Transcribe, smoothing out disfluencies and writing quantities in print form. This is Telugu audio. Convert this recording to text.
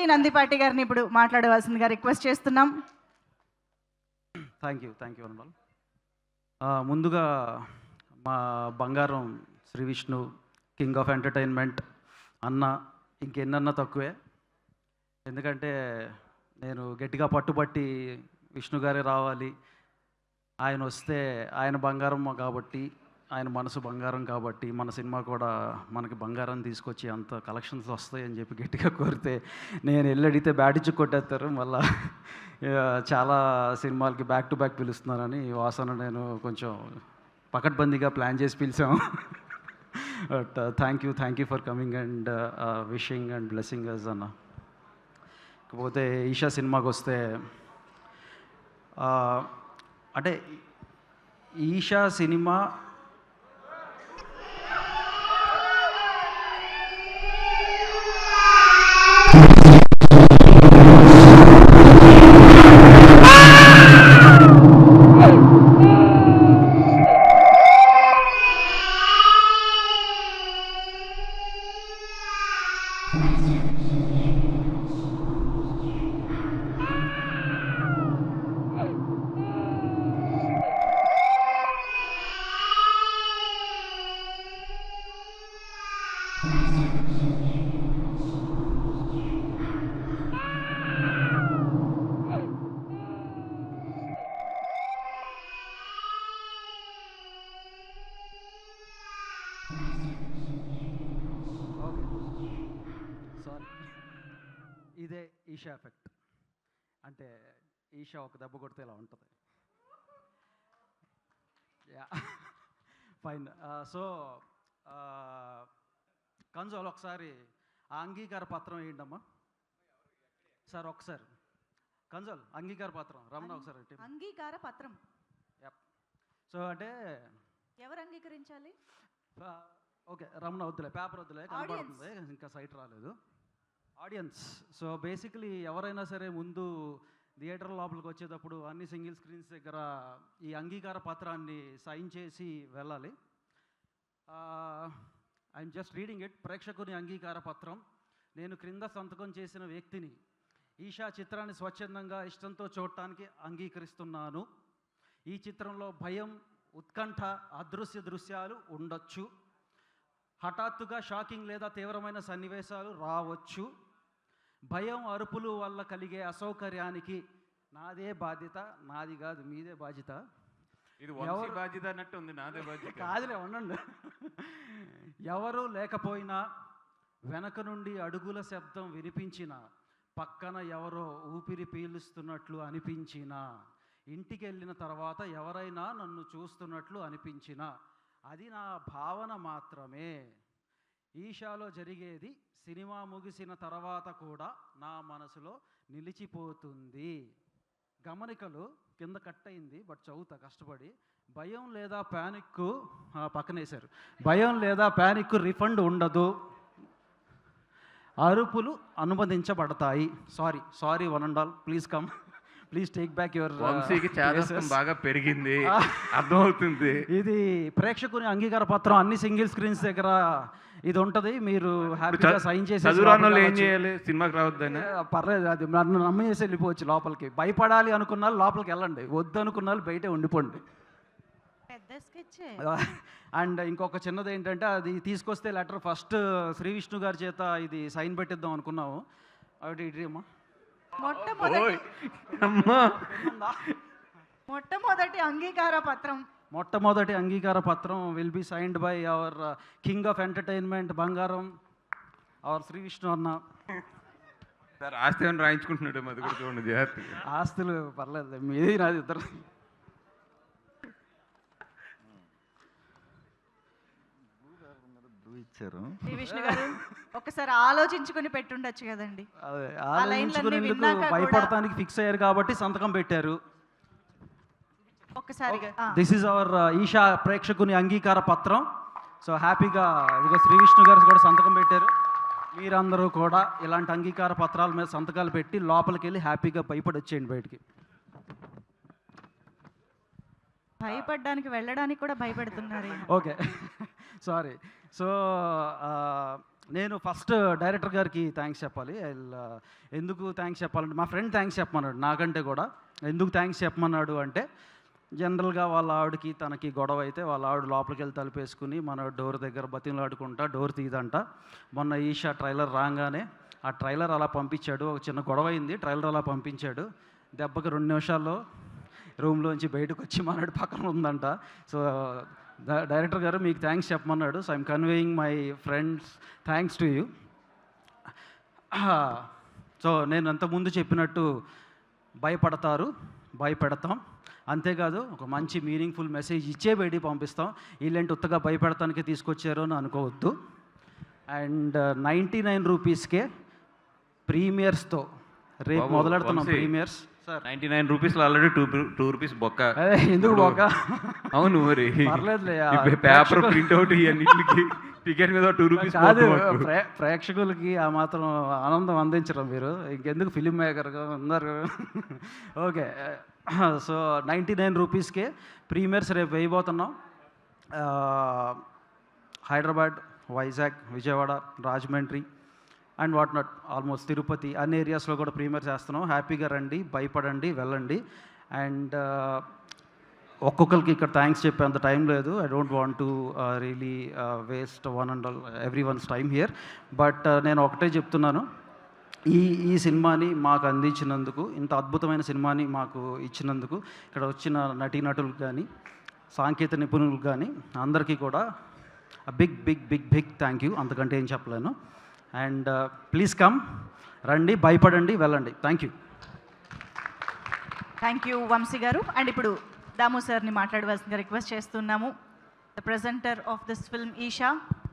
వంశీ నందిపాటి గారిని ఇప్పుడు మాట్లాడవలసిందిగా రిక్వెస్ట్ చేస్తున్నాం. థ్యాంక్ యూ అన్నమాల్. ముందుగా మా బంగారం Shri Vishnu king of entertainment అన్న ఇంకెన్నన్నా తక్కువే. ఎందుకంటే నేను గట్టిగా పట్టుబట్టి విష్ణు గారే రావాలి, ఆయన వస్తే ఆయన బంగారం కాబట్టి, ఆయన మనసు బంగారం కాబట్టి మన సినిమా కూడా మనకి బంగారం తీసుకొచ్చి అంత కలెక్షన్స్ వస్తాయని చెప్పి గట్టిగా కోరితే నేను వెళ్ళి అడిగితే బ్యాటిచ్చి కొట్టేస్తారు. మళ్ళీ చాలా సినిమాలకి బ్యాక్ టు బ్యాక్ పిలుస్తున్నారని వాసన నేను కొంచెం పకడ్బందీగా ప్లాన్ చేసి పిలిచాము. But thank you for coming and wishing and blessing us అన్న. ఇకపోతే ఈషా సినిమాకి వస్తే అంటే ఈషా సినిమా ఇదే ఈషా ఎఫెక్ట్. అంటే ఈషా ఒక దెబ్బ కొడితే ఇలా ఉంటుంది. ఫైన్. సో కంజోల్ ఒకసారి ఆ అంగీకార పత్రం వేయండమ్మా సార్. ఒకసారి కంజోల్ అంగీకార పత్రం రమణ ఒకసారి అంగీకార పత్రం. సో అంటే ఎవరు అంగీకరించాలి? ఓకే రమణ వద్దులే, పేపర్ వద్దులే, కనబడుతుంది, ఇంకా సైట్ రాలేదు. ఆడియన్స్. సో బేసికలీ ఎవరైనా సరే ముందు థియేటర్ లోపలికి వచ్చేటప్పుడు అన్ని సింగిల్ స్క్రీన్స్ దగ్గర ఈ అంగీకార పత్రాన్ని సైన్ చేసి వెళ్ళాలి. I'm just reading it. ప్రేక్షకుని అంగీకార పత్రం. నేను క్రింద సంతకం చేసిన వ్యక్తిని ఈషా చిత్రాన్ని స్వచ్ఛందంగా ఇష్టంతో చూడటానికి అంగీకరిస్తున్నాను. ఈ చిత్రంలో భయం, ఉత్కంఠ, అదృశ్య దృశ్యాలు ఉండొచ్చు. హఠాత్తుగా షాకింగ్ లేదా తీవ్రమైన సన్నివేశాలు రావచ్చు. భయం, అరుపులు వల్ల కలిగే అసౌకర్యానికి నాదే బాధ్యత. నాది కాదు, మీదే బాధ్యత. ఇది బాధ్యత అన్నట్టు ఉంది. నాదే బాధ్యత కాదులే, ఉండండి. ఎవరు లేకపోయినా, వెనక నుండి అడుగుల శబ్దం వినిపించిన, పక్కన ఎవరో ఊపిరి పీలుస్తున్నట్లు అనిపించిన, ఇంటికి వెళ్ళిన తర్వాత ఎవరైనా నన్ను చూస్తున్నట్లు అనిపించిన, అది నా భావన మాత్రమే. ఈషాలో జరిగేది సినిమా ముగిసిన తర్వాత కూడా నా మనసులో నిలిచిపోతుంది. గమనికలు కింద కట్ అయింది, బట్ చదువుతా కష్టపడి. భయం లేదా ప్యానిక్ పక్కనేశారు. భయం లేదా ప్యానిక్ రిఫండ్ ఉండదు. అరుపులు అనుమతించబడతాయి. Sorry one and all, please come, please take back your. వంశీకి చాదస్తం బాగా పెరిగింది, అర్థమవుతుంది. ఇది ప్రేక్షకుని అంగీకార పత్రం అన్ని సింగిల్ స్క్రీన్స్ దగ్గర ఇది ఉంటుంది. మీరు హ్యాపీగా సైన్ చేసి ఏం చేయాలి? సినిమాకి రావద్దని పర్లేదు, అది నన్ను నమ్మేసి వెళ్ళిపోవచ్చు లోపలికి. భయపడాలి అనుకున్న వాళ్ళు లోపలికి వెళ్ళండి, వద్దు అనుకున్న వాళ్ళు బయటే ఉండిపోండి. అండ్ ఇంకొక చిన్నది ఏంటంటే, అది తీసుకొస్తే లెటర్ ఫస్ట్ శ్రీ విష్ణు గారి చేత ఇది సైన్ పెట్టిద్దాం అనుకున్నాము. అవి ఇటు అమ్మా. మొట్టమొదటి అంగీకార పత్రం will be signed by our king of entertainment బంగారం, అవర్ శ్రీ విష్ణు అన్న. సార్ ఆస్తి ఏమైనా రాయించుకుంటున్నాడు, అది కూడా చూడండి జాగ్రత్తగా. ఆస్తులు పర్లేదు, మీది నాది ఇద్దరు. ఒకసారి ఆలోచించుకుని పెట్టుండొచ్చు కదండి. అదే ఆలోచించుకునేందుకు భయపడటానికి ఫిక్స్ అయ్యారు కాబట్టి సంతకం పెట్టారు. ఒకసారి దిస్ ఈజ్ అవర్ ఈషా ప్రేక్షకుని అంగీకార పత్రం. సో హ్యాపీగా ఇదిగో శ్రీ విష్ణు గారు కూడా సంతకం పెట్టారు. మీరందరూ కూడా ఇలాంటి అంగీకార పత్రాల మీద సంతకాలు పెట్టి లోపలికి వెళ్ళి హ్యాపీగా భయపడి వచ్చేయండి బయటికి. భయపడడానికి వెళ్ళడానికి కూడా భయపడుతున్నారు. Okay sorry. సో నేను ఫస్ట్ డైరెక్టర్ గారికి థ్యాంక్స్ చెప్పాలి. ఎందుకు థ్యాంక్స్ చెప్పాలంటే మా ఫ్రెండ్ థ్యాంక్స్ చెప్పమన్నాడు నాకంటే కూడా. ఎందుకు థ్యాంక్స్ చెప్పమన్నాడు అంటే జనరల్గా వాళ్ళ ఆవిడకి తనకి గొడవ అయితే వాళ్ళ ఆవిడ లోపలికి వెళ్ళి తలుపేసుకుని మన డోర్ దగ్గర బతిమలాడుకుంటా డోర్ తీయదంట. మొన్న ఈషా ట్రైలర్ రాగానే ఆ ట్రైలర్ అలా పంపించాడు. ఒక చిన్న గొడవ అయింది, ట్రైలర్ అలా పంపించాడు. దెబ్బకి 2 నిమిషాల్లో రూమ్లోంచి బయటకు వచ్చి మనడు పక్కన ఉందంట. సో డైరెక్టర్ గారు మీకు థ్యాంక్స్ చెప్పమన్నాడు. So I'm conveying my friends thanks to you. So నేను అంతకుముందు చెప్పినట్టు భయపడతారు, భయపెడతాం. అంతేకాదు ఒక మంచి మీనింగ్ఫుల్ మెసేజ్ ఇచ్చే బయటికి పంపిస్తాం. వీళ్ళేంటి ఉత్తగా భయపెడతానికి తీసుకొచ్చారు అని అనుకోవద్దు. అండ్ 99 రూపీస్కే ప్రీమియర్స్తో రేపు బాబు, మొదలెడుతున్నాం. వంశీ. ప్రీమియర్స్ సార్ 99 రూపీస్లో ఆల్రెడీ 2 రూపీస్ బొక్క. ఎందుకు పోక అవును మరి పర్లేదులే. పేపర్ ప్రింట్అవుట్ ఇవన్నిటికి టికెట్ మీద 2 రూపీస్ కాదు, ప్రేక్షకులకి ఆ మాత్రం ఆనందం అందించడం మీరు ఇంకెందుకు ఫిలిం మేకర్గా ఉన్నారు. ఓకే, సో 99 రూపీస్కే ప్రీమియర్స్ రేపు వేయబోతున్నాం. Hyderabad, Vizag, Vijayawada, Rajahmundry and what not almost Tirupati అన్ని ఏరియాస్లో కూడా ప్రీమియర్ చేస్తున్నాం. హ్యాపీగా రండి, భయపడండి, వెళ్ళండి. అండ్ ఒక్కొక్కరికి ఇక్కడ థ్యాంక్స్ చెప్పేంత టైం లేదు. I don't want to really waste every once time here. But నేను ఒకటే చెప్తున్నాను, ఈ సినిమాని మాకు అందించినందుకు, ఇంత అద్భుతమైన సినిమాని మాకు ఇచ్చినందుకు ఇక్కడ వచ్చిన నటీనటులకు కానీ సాంకేతిక నిపుణులకు కానీ అందరికీ కూడా big big big big thank you. అంతకంటే ఏం చెప్పలేను. అండ్ ప్లీజ్ కమ్, రండి, భయపడండి, వెళ్ళండి. Thank you. Thank you Vamsi garu. And ఇప్పుడు దాము సార్ని మాట్లాడవలసిందిగా రిక్వెస్ట్ చేస్తున్నాము. The presenter of this film Isha.